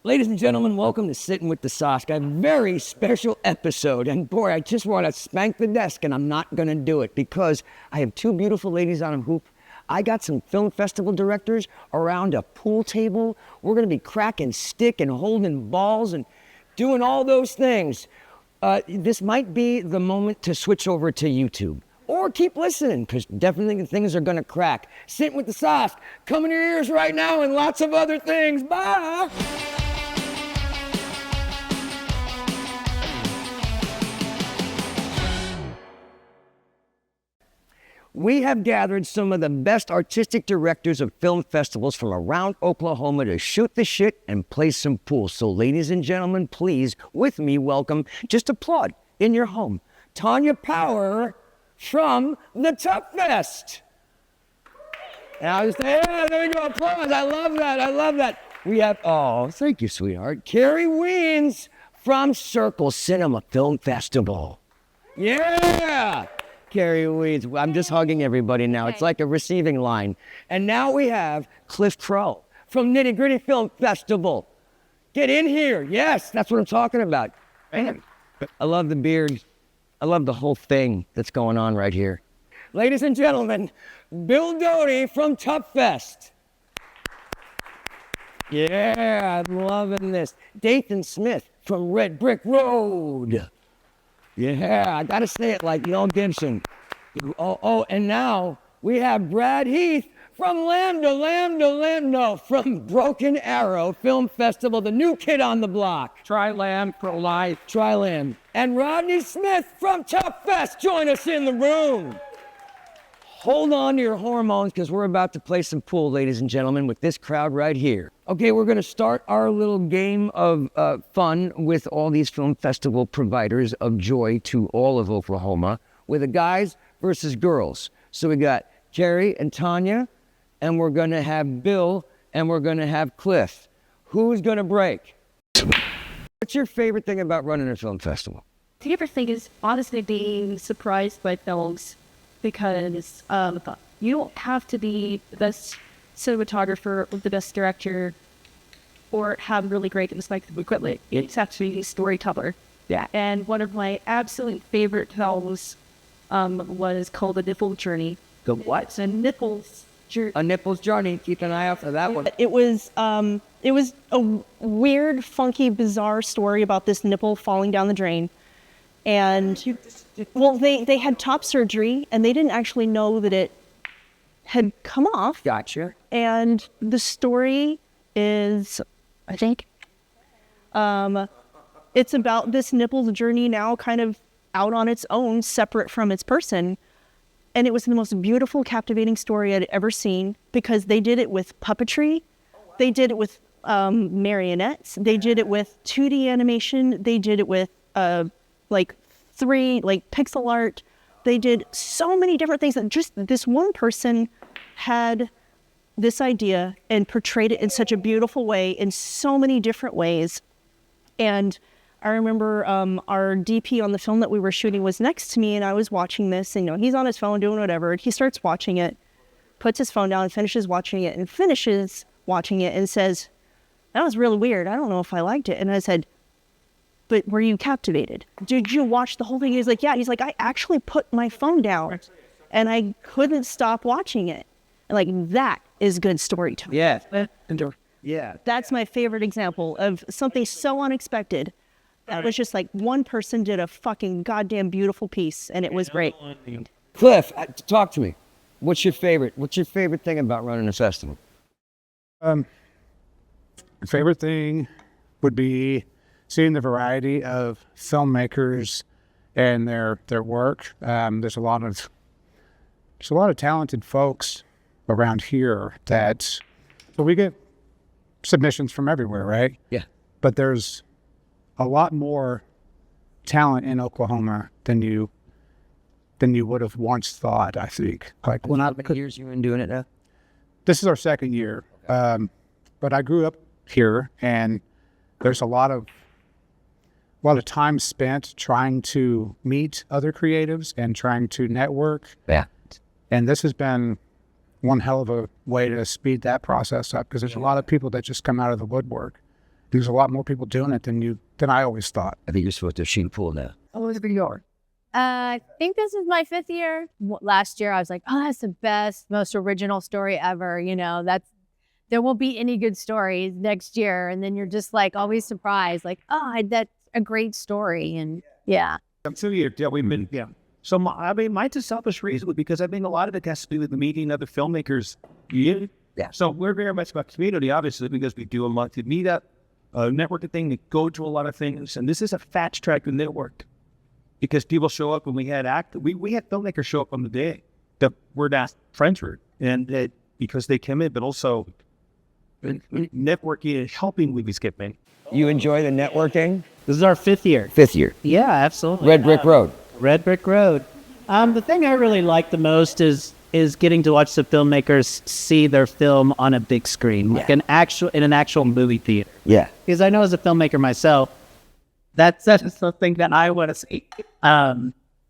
Ladies and gentlemen, welcome to Sitting with the Sauce. Got a very special episode. And boy, I just want to spank the desk, and I'm not going to do it because I have two beautiful ladies on a hoop. I got some film festival directors around a pool table. We're going to be cracking stick and holding balls and doing all those things. This might be the moment to switch over to YouTube. Or keep listening, because definitely things are going to crack. Sitting with the Sauce, come in your ears right now, and lots of other things. Bye! We have gathered some of the best artistic directors of film festivals from around Oklahoma to shoot the shit and play some pool. So ladies and gentlemen, please, with me, welcome, just applaud in your home, Tanya Power from the Tuff Fest. And I was yeah, there we go, applause. I love that. We have, oh, thank you, sweetheart. Carrie Weens from Circle Cinema Film Festival. Yeah! Carrie Weeds. I'm just hugging everybody now. It's like a receiving line. And now we have Cliff Crow from Nitty Gritty Film Festival. Get in here. Yes, that's what I'm talking about. Man, I love the beard. I love the whole thing that's going on right here. Ladies and gentlemen, Bill Doty from Tuff Fest. Yeah, I'm loving this. Dathan Smith from Red Brick Road. Yeah, I gotta say it like Mel Gibson. And now we have Brad Heath from from Broken Arrow Film Festival, the new kid on the block. Tri-Lam for life. Tri-Lam. And Rodney Smith from Tuff Fest, join us in the room. Hold on to your hormones, because we're about to play some pool, ladies and gentlemen, with this crowd right here. Okay, we're going to start our little game of fun with all these film festival providers of joy to all of Oklahoma, with the guys versus girls. So we got Carrie and Tanya, and we're going to have Bill, and we're going to have Cliff. Who's going to break? What's your favorite thing about running a film festival? The favorite thing is honestly being surprised by films, because you don't have to be the best cinematographer or the best director or have really great equipment. You just have to be a storyteller. Yeah. And one of my absolute favorite films was called The Nipple Journey. The what? It's a nipples journey. A Nipples Journey. Keep an eye out for that one. It was a weird, funky, bizarre story about this nipple falling down the drain. And, well, they had top surgery, and they didn't actually know that it had come off. Gotcha. And the story is, I think, it's about this nipple's journey now kind of out on its own, separate from its person. And it was the most beautiful, captivating story I'd ever seen, because they did it with puppetry. They did it with marionettes. They did it with 2D animation. They did it with pixel art. They did so many different things that just this one person had this idea and portrayed it in such a beautiful way in so many different ways. And I remember our DP on the film that we were shooting was next to me, and I was watching this, and he's on his phone doing whatever, and he starts watching it, puts his phone down and finishes watching it and says, "That was really weird. I don't know if I liked it." And I said, "But were you captivated? Did you watch the whole thing?" He's like, "Yeah." He's like, "I actually put my phone down and I couldn't stop watching it." And like, that is good storytelling. Yeah. Yeah. That's my favorite example of something so unexpected. That was just like one person did a fucking goddamn beautiful piece, and it was great. Cliff, talk to me. What's your favorite thing about running a festival? Favorite thing would be seeing the variety of filmmakers and their work. There's a lot of talented folks around here so we get submissions from everywhere, right? Yeah. But there's a lot more talent in Oklahoma than you would have once thought, I think. Like, How many years you been doing it now? This is our second year. Okay. But I grew up here, and there's a lot of time spent trying to meet other creatives and trying to network. Yeah. And this has been one hell of a way to speed that process up, because there's a lot of people that just come out of the woodwork There's a lot more people doing it than I always thought. I think you're supposed to shoot pool now. I think this is my 5th year. Last year, I was like, oh, that's the best, most original story ever. You know, there won't be any good stories next year. And then you're just like always surprised, like, oh, that's a great story. And yeah. So we've been, So mine's a selfish reason because I think a lot of it has to do with the meeting other filmmakers. Yeah. So we're very much about community, obviously, because we do a monthly meetup, networking thing. We go to a lot of things, and this is a fast track to network because people show up when we had we had filmmakers show up on the day that we're not friends with, and because they came in, but also networking and helping movies get made. You enjoy the networking? This is our 5th year. 5th year. Yeah, absolutely. Red Brick Road. Red Brick Road. The thing I really like the most is getting to watch the filmmakers see their film on a big screen, like in an actual movie theater. Yeah. Because I know as a filmmaker myself, that's something that I want to see.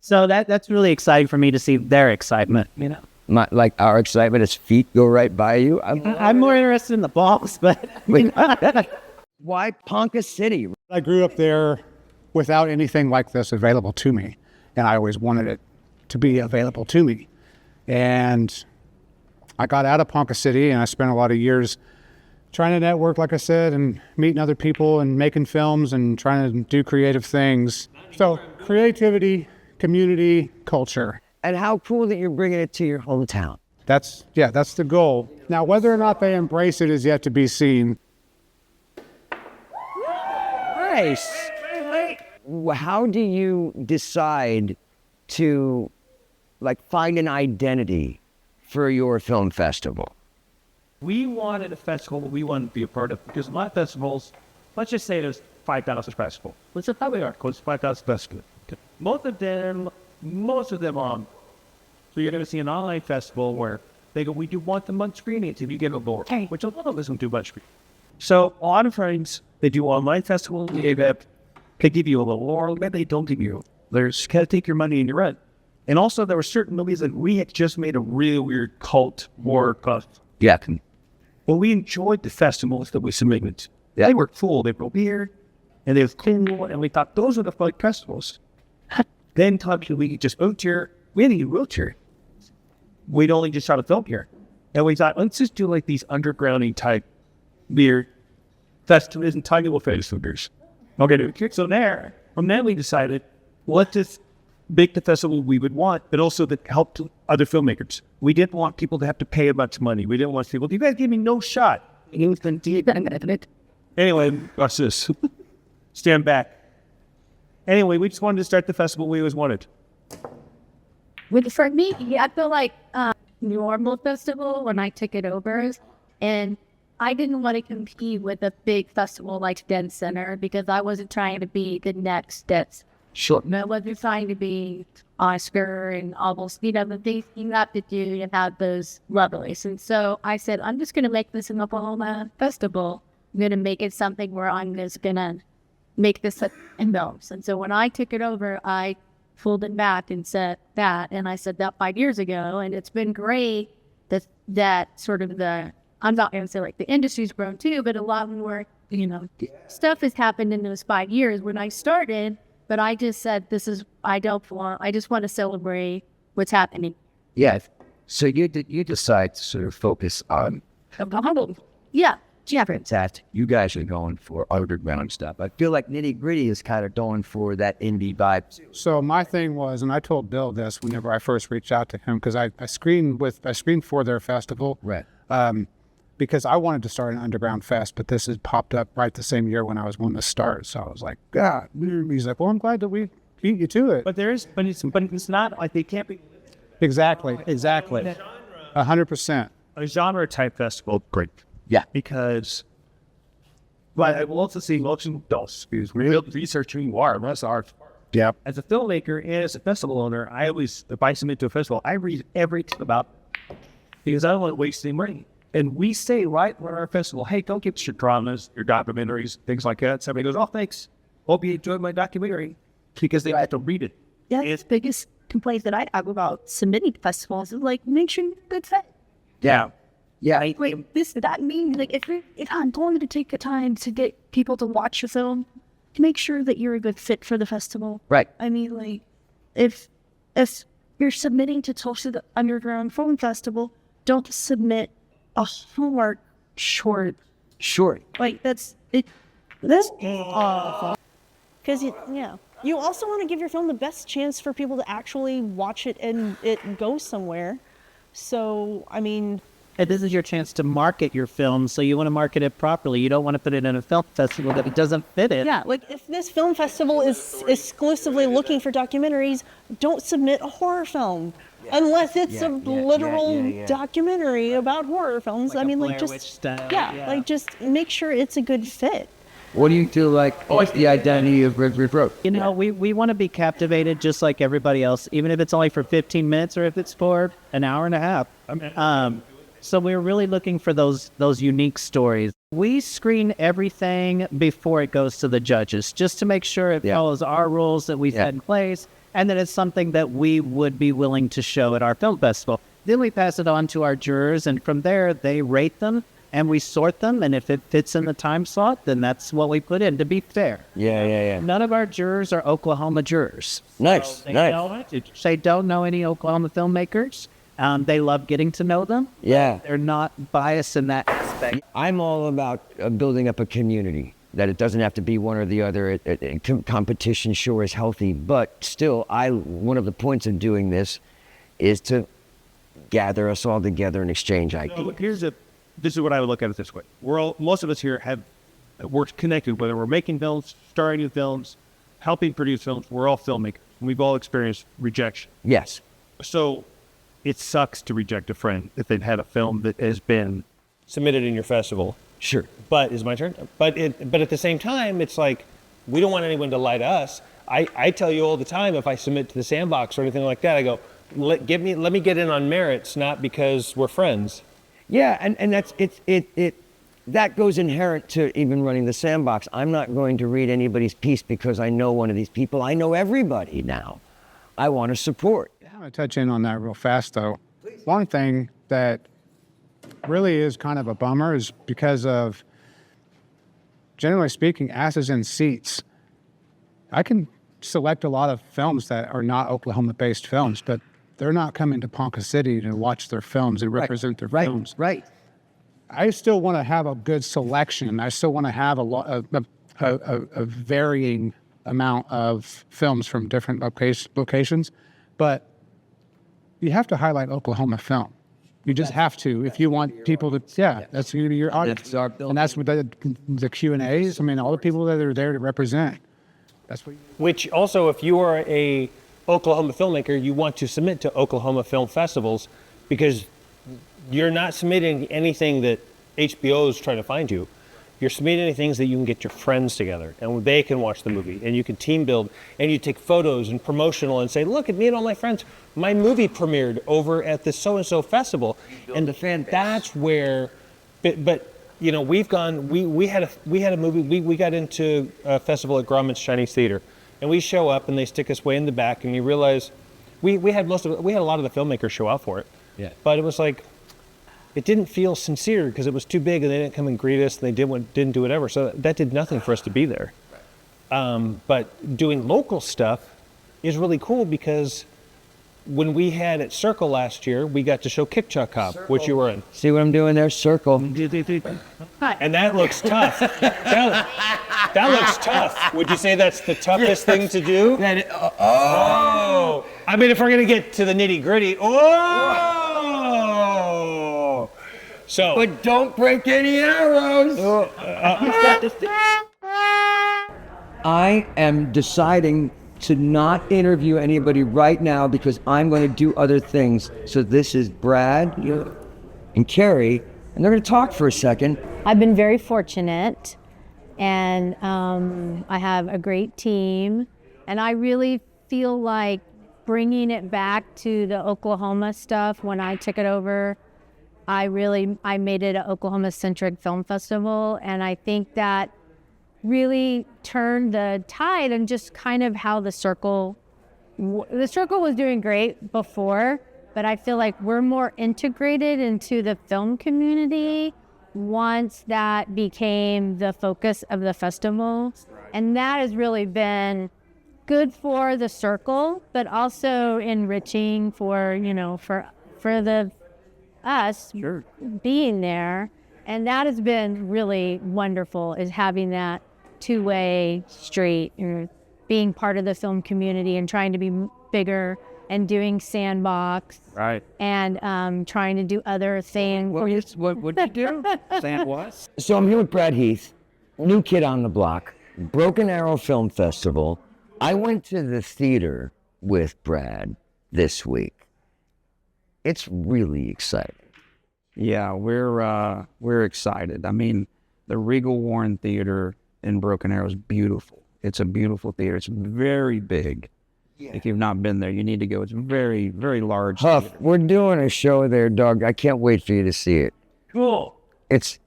So that's really exciting for me to see their excitement. You know, Like our excitement as feet go right by you. I'm more interested in the balls, but Why Ponca City? I grew up there without anything like this available to me, and I always wanted it to be available to me. And I got out of Ponca City, and I spent a lot of years trying to network, like I said, and meeting other people and making films and trying to do creative things. So creativity, community, culture. And how cool that you're bringing it to your hometown. That's the goal. Now, whether or not they embrace it is yet to be seen. Nice. How do you decide to find an identity for your film festival? We wanted a festival that we wanted to be a part of because my festivals, let's just say there's 5,000 festivals. Let's just how they are, close to 5,000 festivals. Most of them on. So you're going to see an online festival where they go, we do want the month screenings if you get a board, which a lot of us don't do much screening. So a lot of times they do online festivals, they give you a little or maybe they don't give you. There's kind of take your money and your rent. And also there were certain movies that we had just made a really weird cult horror cost. Yeah. Well, we enjoyed the festivals that we submitted. They were cool. They were weird, and they were cool, and we thought those are the fun festivals. Then we just moved here. We didn't even move here. We'd only just shot a film here. And we thought, let's just do these undergrounding type weird festivals and tiny little festivals. Okay, so from there we decided, let's just make the festival we would want, but also that helped other filmmakers. We didn't want people to have to pay a bunch of money. We didn't want people, you guys give me no shot. Anyway, watch this. Stand back. Anyway, we just wanted to start the festival we always wanted. For me, I feel like normal festival when I took it over, and I didn't want to compete with a big festival like Dead Center because I wasn't trying to be the next Dead Center. Sure. I wasn't trying to be Oscar and almost, the things you have to do to have those levels. And so I said, I'm just going to make this an Oklahoma festival. I'm going to make it something where I'm just going to make this in those. And so when I took it over, I pulled it back and said that. And I said that 5 years ago. And it's been great that sort of I'm not going to say the industry's grown too, but a lot more, stuff has happened in those 5 years when I started. But I just said, I just want to celebrate what's happening. Yeah. So you decide to sort of focus on Yeah. that. You guys are going for underground stuff. I feel like Nitty Gritty is kind of going for that indie vibe too. So my thing was, and I told Bill this whenever I first reached out to him, because I screened for their festival. Right. Because I wanted to start an underground fest, but this has popped up right the same year when I was wanting to start. So I was like, God. He's like, well, I'm glad that we beat you to it. But it's not like they can't be. Exactly. 100%. A genre type festival, great. Yeah. Because, but I will also see motion adults who's real researching who are. That's art. Yeah. As a filmmaker and as a festival owner, I always, if I submit to a festival, I read everything about it because I don't want to waste any money. And we say right at our festival, hey, don't give us your dramas, your documentaries, things like that. Somebody goes, oh, thanks. Hope you enjoyed my documentary because they have to read it. Yeah, that's the biggest complaint that I have about submitting to festivals is make sure you're a good fit. Yeah. Yeah. Wait, that means like if I'm going to take the time to get people to watch your film, make sure that you're a good fit for the festival. Right. I mean, like, if you're submitting to Tulsa the Underground Film Festival, don't submit a Hallmark short. Sure. Like that's it. That's Because you also want to give your film the best chance for people to actually watch it and it go somewhere. So, I mean, And this is your chance to market your film, so you want to market it properly. You don't want to put it in a film festival that it doesn't fit in. yeah, like if this film festival is exclusively looking for documentaries, don't submit a horror film. Unless it's a literal documentary about horror films. Like I mean, a like Blair Witch just style, like just make sure it's a good fit. What do you feel like? What's the identity of Red River Road? You know, we want to be captivated just like everybody else, even if it's only for 15 minutes or if it's for an hour and a half. So we're really looking for those unique stories. We screen everything before it goes to the judges, just to make sure it follows our rules that we set in place, and that it's something that we would be willing to show at our film festival. Then we pass it on to our jurors, and from there they rate them, and we sort them, and if it fits in the time slot, then that's what we put in, to be fair. Yeah. None of our jurors are Oklahoma jurors. Nice, They nice. don't know any Oklahoma filmmakers. They love getting to know them. Yeah. They're not biased in that aspect. I'm all about building up a community, that it doesn't have to be one or the other. Competition sure is healthy, but still, one of the points of doing this is to gather us all together and exchange ideas. This is what I would look at it this way. Most of us here we're connected, whether we're making films, starring new films, helping produce films. We're all filmmakers. We've all experienced rejection. Yes. So it sucks to reject a friend if they've had a film that has been submitted in your festival. Sure. But is my turn. But at the same time, it's like we don't want anyone to lie to us. I tell you all the time, if I submit to the Sandbox or anything like that, I go, let me get in on merits, not because we're friends. Yeah, and that's that goes inherent to even running the Sandbox. I'm not going to read anybody's piece because I know one of these people. I know everybody now. I want to support. I'm going to touch in on that real fast, though. One thing that really is kind of a bummer is because of, generally speaking, asses in seats. I can select a lot of films that are not Oklahoma-based films, but they're not coming to Ponca City to watch their films and represent their films. Right. I still want to have a good selection. I still want to have a varying amount of films from different locations, but you have to highlight Oklahoma film. You just have to if you want people to. Yeah, that's going to be your audience. That's our building. And that's what the Q&As. I mean, all the people that are there to represent. That's what. Which also, if you are a Oklahoma filmmaker, you want to submit to Oklahoma film festivals because you're not submitting anything that HBO is trying to find you. You're submitting things that you can get your friends together and they can watch the movie and you can team build and you take photos and promotional and say, look at me and all my friends. My movie premiered over at the so-and-so festival. And that's where, but you know, we had a movie, we got into a festival at Grauman's Chinese Theater and we show up and they stick us way in the back and you realize we had a lot of the filmmakers show out for it. Yeah. But it was like, it didn't feel sincere because it was too big and they didn't come and greet us and they didn't do whatever. So that did nothing for us to be there. But doing local stuff is really cool because when we had at Circle last year, we got to show Kick Chuck Cop, which you were in. See what I'm doing there? Circle. And that looks tough. That looks tough. Would you say that's the toughest thing to do? Oh. I mean, if we're going to get to the nitty gritty. Oh. So. But don't break any arrows. I am deciding to not interview anybody right now because I'm going to do other things. So this is Brad and Carrie, and they're going to talk for a second. I've been very fortunate, and I have a great team, and I really feel like bringing it back to the Oklahoma stuff. When I took it over, I made it an Oklahoma-centric film festival, and I think that really turned the tide and just kind of how the circle was doing great before, but I feel like we're more integrated into the film community once that became the focus of the festival. And that has really been good for the circle, but also enriching for, you know, for the us being there. And that has been really wonderful, is having that two-way street, or being part of the film community and trying to be bigger and doing Sandbox. Right. And trying to do other things. What'd you do? Sand what? So I'm here with Brad Heath, new kid on the block, Broken Arrow Film Festival. I went to the theater with Brad this week. It's really exciting. Yeah, we're excited. I mean, the Regal Warren Theater in Broken Arrow is beautiful. It's a beautiful theater. It's very big. Yeah. If you've not been there, you need to go. It's very, very large. Huff, theater. we're doing a show there, dog. I can't wait for you to see it. Cool. It's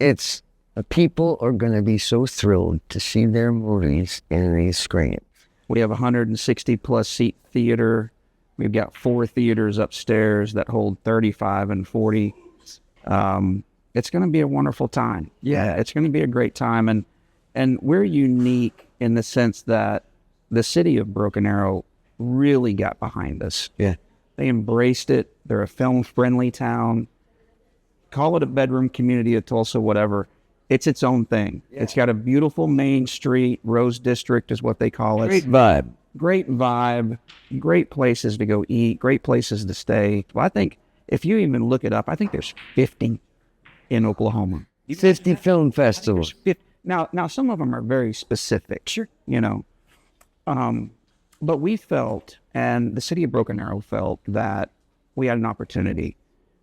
people are going to be so thrilled to see their movies in these screens. We have a 160 plus seat theater. We've got 4 theaters upstairs that hold 35 and 40. It's going to be a wonderful time. Yeah, it's going to be a great time. And we're unique in the sense that the city of Broken Arrow really got behind us. Yeah. They embraced it. They're a film-friendly town. Call it a bedroom community of Tulsa, whatever. It's its own thing. Yeah. It's got a beautiful main street. Rose District is what they call it. Great vibe. Great vibe. Great places to go eat. Great places to stay. Well, I think if you even look it up, I think there's 50 in Oklahoma. 50 film festivals. Now some of them are very specific. Sure. You know. But we felt, and the city of Broken Arrow felt, that we had an opportunity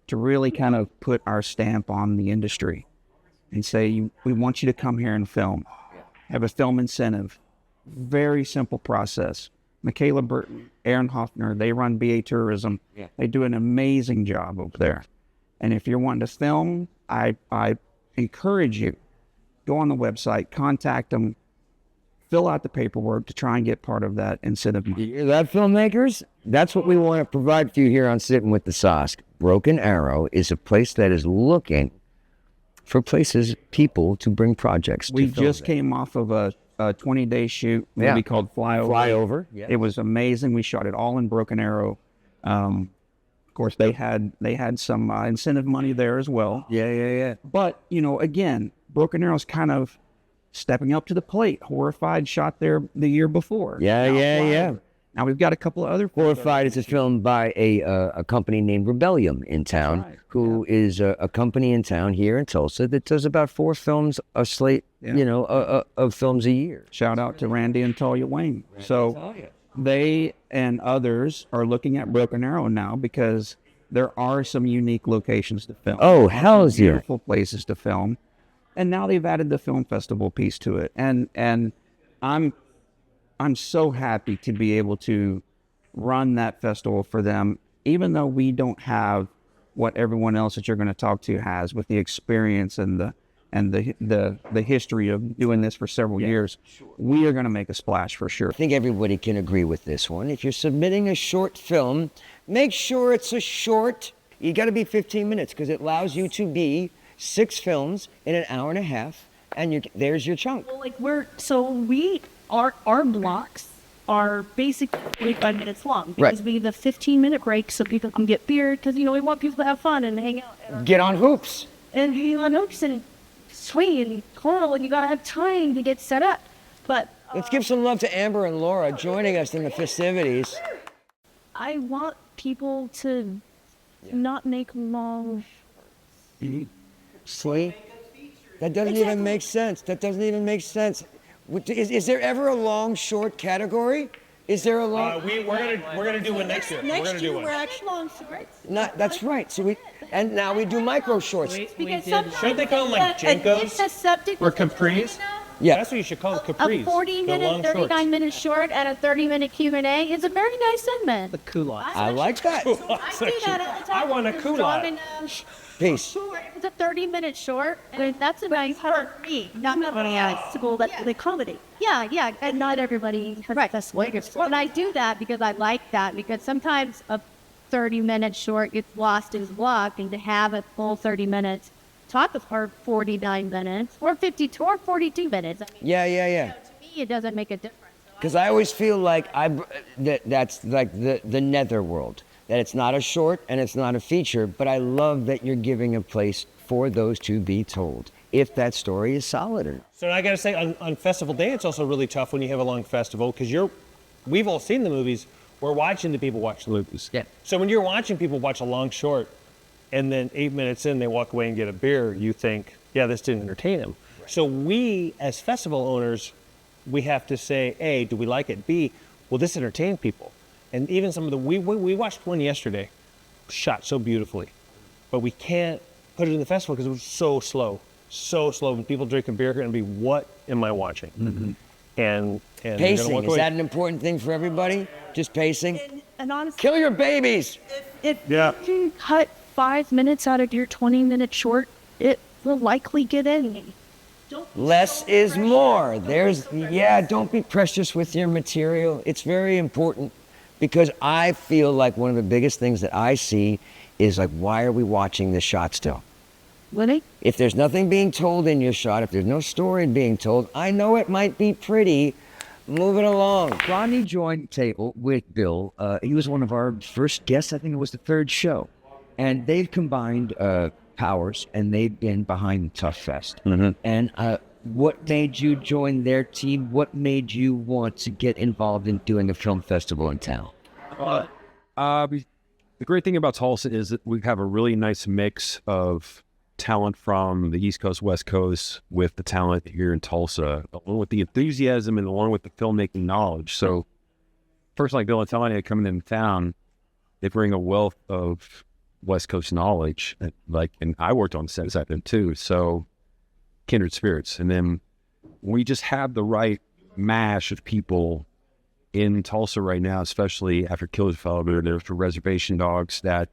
to really kind of put our stamp on the industry and say, we want you to come here and film. Have a film incentive. Very simple process. Michaela Burton, Aaron Hoffner, they run BA Tourism. Yeah. They do an amazing job over there. And if you're wanting to film, I encourage you, go on the website, contact them, fill out the paperwork to try and get part of that incentive money. You hear that, filmmakers? That's what we want to provide for you here on Sitting with the Sauce. Broken Arrow is a place that is looking for people to bring projects to. We just came off of a 20-day shoot movie called Flyover. Yeah. It was amazing. We shot it all in Broken Arrow. Of course, they had some incentive money there as well. Yeah. But, you know, again, Broken Arrow's kind of stepping up to the plate. Horrified shot there the year before. Yeah. Now we've got a couple of other. Horrified is a film by a company named Rebellium in town, who is a company in town here in Tulsa that does about 4 films a slate, of films a year. Shout out to Randy and Talia Wayne. So they and others are looking at Broken Arrow now because there are some unique locations to film. Oh, hell's yeah. Beautiful places to film. And now they've added the film festival piece to it. And I'm so happy to be able to run that festival for them, even though we don't have what everyone else that you're going to talk to has with the experience and the history of doing this for several years. Sure. We are going to make a splash for sure. I think everybody can agree with this one. If you're submitting a short film, make sure it's a short. You got to be 15 minutes because it allows you to be 6 films in an hour and a half, and there's your chunk. Well, our blocks are basically 45 minutes long because we give a 15-minute break so people can get beer because, we want people to have fun and hang out. Get on hoops. And you on hoops and swing and twirl, and you got to have time to get set up. But let's give some love to Amber and Laura joining us in the festivities. I want people to not make long. See? That doesn't even make sense. Is there ever a long short category? Is there a long? We're gonna do one next year. We're actually on shorts. That's right. So now we do micro shorts. Shouldn't they call them like Jenkos or Capris? Yeah, that's what you should call it, Capris. A 40-minute, 39-minute short and a 30-minute Q&A is a very nice segment. The culotte. I like that. I do that all the time. I want a culotte. Peace. It's a 30-minute short, and that's a nice part for me. Not everybody has to go that the comedy. Yeah, and not everybody has this way. And I do that because I like that, because sometimes a 30-minute short gets lost in block, and to have a full 30 minutes talk or 49 minutes or 52 or 42 minutes. I mean, Yeah. to me, it doesn't make a difference. Because I always feel like that's like the netherworld, that it's not a short and it's not a feature, but I love that you're giving a place for those to be told, if that story is solid. Or So I got to say, on festival day, it's also really tough when you have a long festival because we've all seen the movies. We're watching the people watch the movies. Yeah. So when you're watching people watch a long short, and then 8 minutes in they walk away and get a beer, you think, yeah, this didn't entertain them. Right. So we, as festival owners, we have to say, A, do we like it? B, will this entertain people? And even some of we watched one yesterday, shot so beautifully, but we can't put it in the festival because it was so slow. So slow. When people drinking beer, going to be, what am I watching? Mm-hmm. And pacing, is that an important thing for everybody? Just pacing? And honestly, Kill your babies! if Yeah. you cut 5 minutes out of your 20-minute short, it will likely get in. Less is more. Don't be precious with your material. It's very important because I feel like one of the biggest things that I see is like, why are we watching this shot still? Winnie? If there's nothing being told in your shot, if there's no story being told, I know it might be pretty. Move it along. Rodney joined the table with Bill. He was one of our first guests. I think it was the third show. And they've combined powers, and they've been behind Tough Fest. Mm-hmm. And what made you join their team? What made you want to get involved in doing a film festival in town? The great thing about Tulsa is that we have a really nice mix of talent from the East Coast, West Coast, with the talent here in Tulsa, along with the enthusiasm and along with the filmmaking knowledge. So, person like Bill and Tanya coming in town, they bring a wealth of West Coast knowledge, and I worked on sets at them too. So, kindred spirits. And then we just have the right mash of people in Tulsa right now, especially after Killers Development, there's for Reservation Dogs, that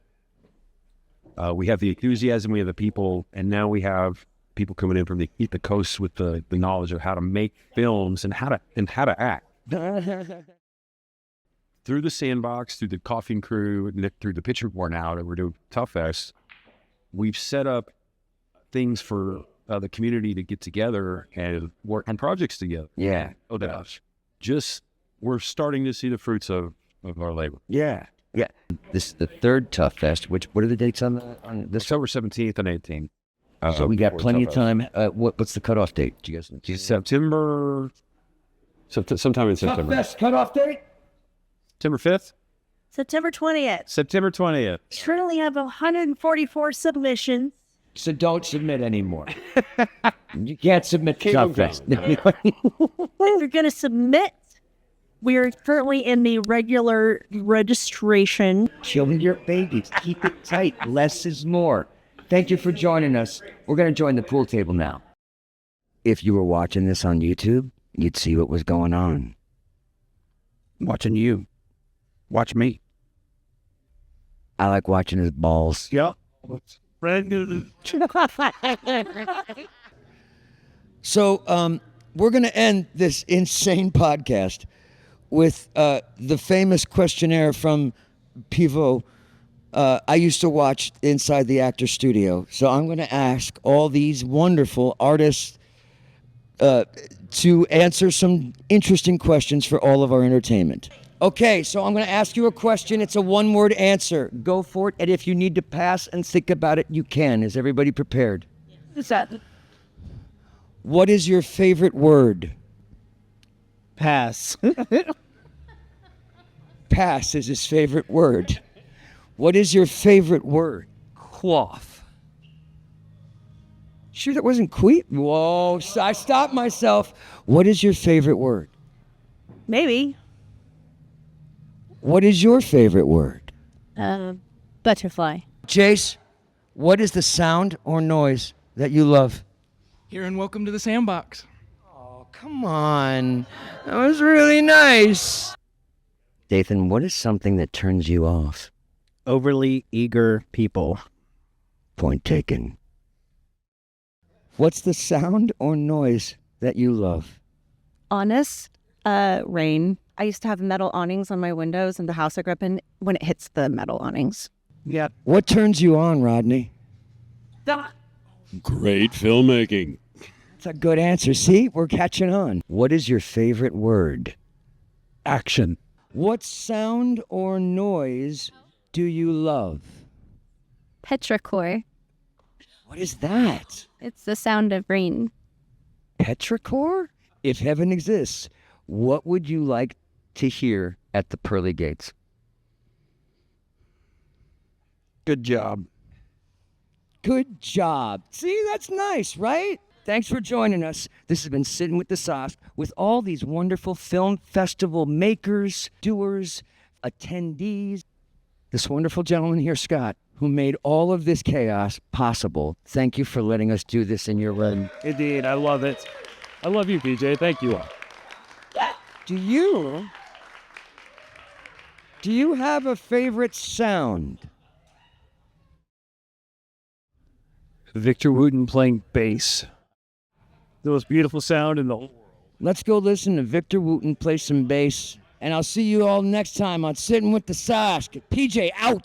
we have the enthusiasm, we have the people, and now we have people coming in from the coast with the knowledge of how to make films and how to act. Through the Sandbox, through the Coffee and Crew, and through the Picture Board now that we're doing Tough Fest, we've set up things for the community to get together and work on projects together. Yeah. Oh, gosh. We're starting to see the fruits of our labor. Yeah. This is the third Tough Fest. What are the dates on this? October 17th and 18th. So we got plenty of time. What's the cutoff date? Do you guys know? September. Sometime in September. Tough Fest cutoff date? September 5th? September 20th. September 20th. Currently have 144 submissions. So don't submit anymore. You can't submit to Tough Fest. If you're going to submit, we're currently in the regular registration. Kill your babies. Keep it tight. Less is more. Thank you for joining us. We're going to join the pool table now. If you were watching this on YouTube, you'd see what was going on. Watching you. Watch me. I like watching his balls. Yeah. Brand new. So we're going to end this insane podcast with the famous questionnaire from Pivot. I used to watch Inside the Actor Studio. So I'm going to ask all these wonderful artists to answer some interesting questions for all of our entertainment. Okay, so I'm going to ask you a question. It's a one-word answer. Go for it. And if you need to pass and think about it, you can. Is everybody prepared? What's that? What is your favorite word? Pass. Pass is his favorite word. What is your favorite word? Quaff. Sure that wasn't queef? Whoa, I stopped myself. What is your favorite word? Maybe. What is your favorite word? Butterfly. Jace, what is the sound or noise that you love? Here and welcome to the Sandbox. Oh, come on. That was really nice. Dathan, what is something that turns you off? Overly eager people. Point taken. What's the sound or noise that you love? Honest. Rain. I used to have metal awnings on my windows in the house I grew up in when it hits the metal awnings. Yeah. What turns you on, Rodney? Great filmmaking. That's a good answer. See, we're catching on. What is your favorite word? Action. What sound or noise do you love? Petrichor. What is that? It's the sound of rain. Petrichor? If heaven exists, what would you like to hear at the pearly gates? Good job. Good job. See, that's nice, right? Thanks for joining us. This has been Sitting with the Sauce with all these wonderful film festival makers, doers, attendees. This wonderful gentleman here, Scott, who made all of this chaos possible. Thank you for letting us do this in your room. Indeed, I love it. I love you, PJ. Thank you. Do you have a favorite sound? Victor Wooten playing bass. The most beautiful sound in the whole world. Let's go listen to Victor Wooten play some bass, and I'll see you all next time on Sitting with the Sauce. PJ out.